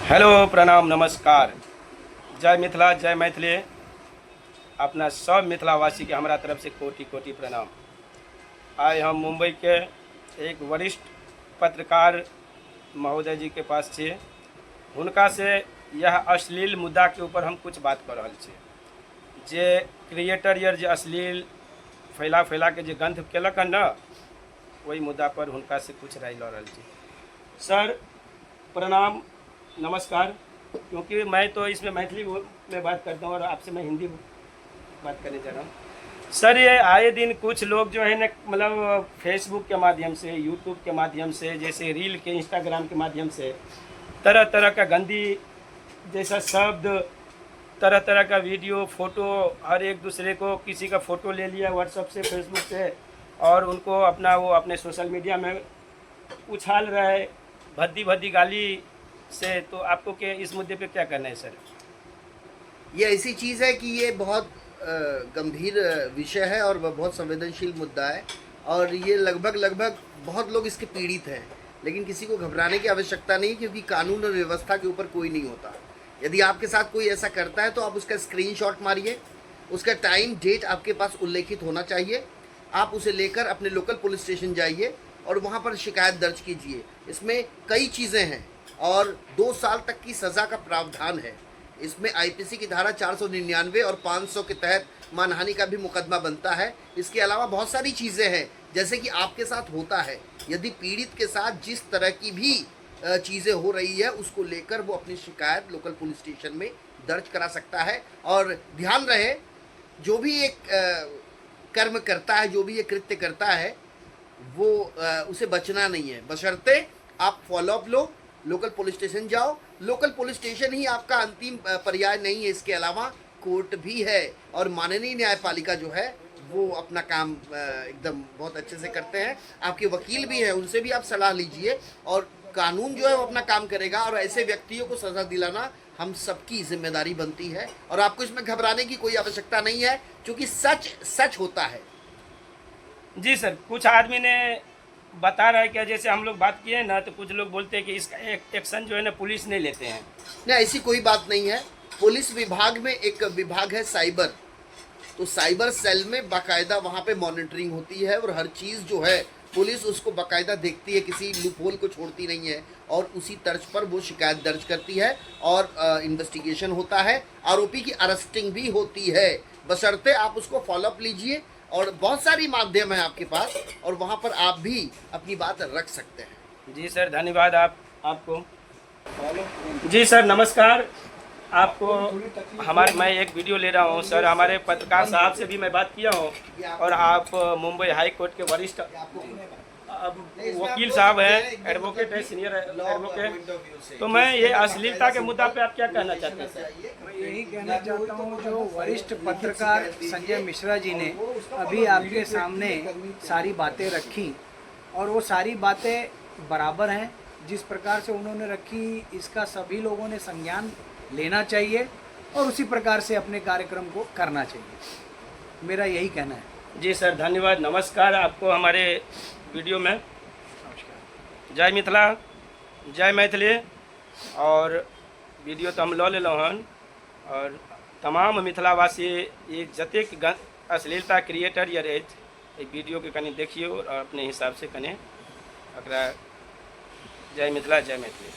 Hello प्रणाम नमस्कार जय मिथिला जय मैथिली। अपना सब मिथिलावासी के हमारा तरफ से कोटि कोटि प्रणाम। आज हम मुंबई के एक वरिष्ठ पत्रकार महोदय जी के पास छे। हुनका से यह अश्लील मुद्दा के ऊपर हम कुछ बात कर रहल छे। जे क्रिएटर यर जे अश्लील फैला के जे गंध केलक हन न, वही मुद्दा पर हुनका से कुछ राय ल रहल छी। सर प्रणाम नमस्कार। क्योंकि मैं तो इसमें मैथिली में बात करता हूँ और आपसे मैं हिंदी बात करने जा रहा हूँ। सर ये आए दिन कुछ लोग जो है ना, मतलब फेसबुक के माध्यम से, यूट्यूब के माध्यम से, जैसे रील के, इंस्टाग्राम के माध्यम से तरह तरह का गंदी जैसा शब्द, तरह तरह का वीडियो, फोटो, हर एक दूसरे को किसी का फ़ोटो ले लिया व्हाट्सएप से, फेसबुक से, और उनको वो अपने सोशल मीडिया में उछाल रहा है भद्दी भद्दी गाली से। तो आपको क्या इस मुद्दे पे क्या करना है सर? ये ऐसी चीज़ है कि ये बहुत गंभीर विषय है और वह बहुत संवेदनशील मुद्दा है और ये लगभग बहुत लोग इसके पीड़ित हैं। लेकिन किसी को घबराने की आवश्यकता नहीं, क्योंकि कानून और व्यवस्था के ऊपर कोई नहीं होता। यदि आपके साथ कोई ऐसा करता है तो आप उसका स्क्रीनशॉट मारिए, उसका टाइम डेट आपके पास उल्लेखित होना चाहिए। आप उसे लेकर अपने लोकल पुलिस स्टेशन जाइए और वहाँ पर शिकायत दर्ज कीजिए। इसमें कई चीज़ें हैं और 2 साल तक की सज़ा का प्रावधान है। इसमें आईपीसी की धारा 499 और 500 के तहत मानहानि का भी मुकदमा बनता है। इसके अलावा बहुत सारी चीज़ें हैं, जैसे कि आपके साथ होता है। यदि पीड़ित के साथ जिस तरह की भी चीज़ें हो रही है, उसको लेकर वो अपनी शिकायत लोकल पुलिस स्टेशन में दर्ज करा सकता है। और ध्यान रहे, जो भी एक कर्म करता है, जो भी ये कृत्य करता है, वो उसे बचना नहीं है, बशर्ते आप फॉलोअप लो, लोकल पुलिस स्टेशन जाओ। लोकल पुलिस स्टेशन ही आपका अंतिम पर्याय नहीं है, इसके अलावा कोर्ट भी है और माननीय न्यायपालिका जो है वो अपना काम एकदम बहुत अच्छे से करते हैं। आपके वकील भी हैं, उनसे भी आप सलाह लीजिए और कानून जो है वो अपना काम करेगा। और ऐसे व्यक्तियों को सज़ा दिलाना हम सबकी जिम्मेदारी बनती है और आपको इसमें घबराने की कोई आवश्यकता नहीं है, क्योंकि सच सच होता है। जी सर, कुछ आदमी ने बता रहा है कि जैसे हम लोग बात किए ना, तो कुछ लोग बोलते हैं कि इसका एक्शन जो है ना पुलिस नहीं लेते हैं। नहीं, ऐसी कोई बात नहीं है। पुलिस विभाग में एक विभाग है साइबर, तो साइबर सेल में बाकायदा वहाँ पे मॉनिटरिंग होती है और हर चीज़ जो है पुलिस उसको बाकायदा देखती है, किसी लूपहोल को छोड़ती नहीं है और उसी तर्ज पर वो शिकायत दर्ज करती है और इन्वेस्टिगेशन होता है। आरोपी की अरेस्टिंग भी होती है, बशर्ते आप उसको फॉलोअप लीजिए। और बहुत सारी माध्यम है आपके पास और वहाँ पर आप भी अपनी बात रख सकते हैं। जी सर, धन्यवाद आपको। जी सर नमस्कार। आपको मैं एक वीडियो ले रहा हूँ सर। हमारे पत्रकार साहब से भी मैं बात किया हूँ और आप मुंबई हाई कोर्ट के वरिष्ठ वकील साहब हैं, एडवोकेट है, सीनियर एडवोकेट। तो मैं ये अश्लीलता के मुद्दा पे आप क्या कहना चाहते हैं सर? मैं यही कहना चाहता हूँ, जो वरिष्ठ पत्रकार संजय मिश्रा जी ने अभी आपके सामने सारी बातें रखी और वो सारी बातें बराबर हैं। जिस प्रकार से उन्होंने रखी, इसका सभी लोगों ने संज्ञान लेना चाहिए और उसी प्रकार से अपने कार्यक्रम को करना चाहिए। मेरा यही कहना है। जी सर धन्यवाद नमस्कार आपको हमारे वीडियो में। जय मिथिला जय मैथिली। और वीडियो तो हम लऽ लेलहुँ हन और तमाम मिथिलावासी ये जतेक अश्लीलता क्रिएटर या रहथि, वीडियो के कनि देखियो और अपने हिसाब से कने एकरा जय मिथिला जय मैथिली।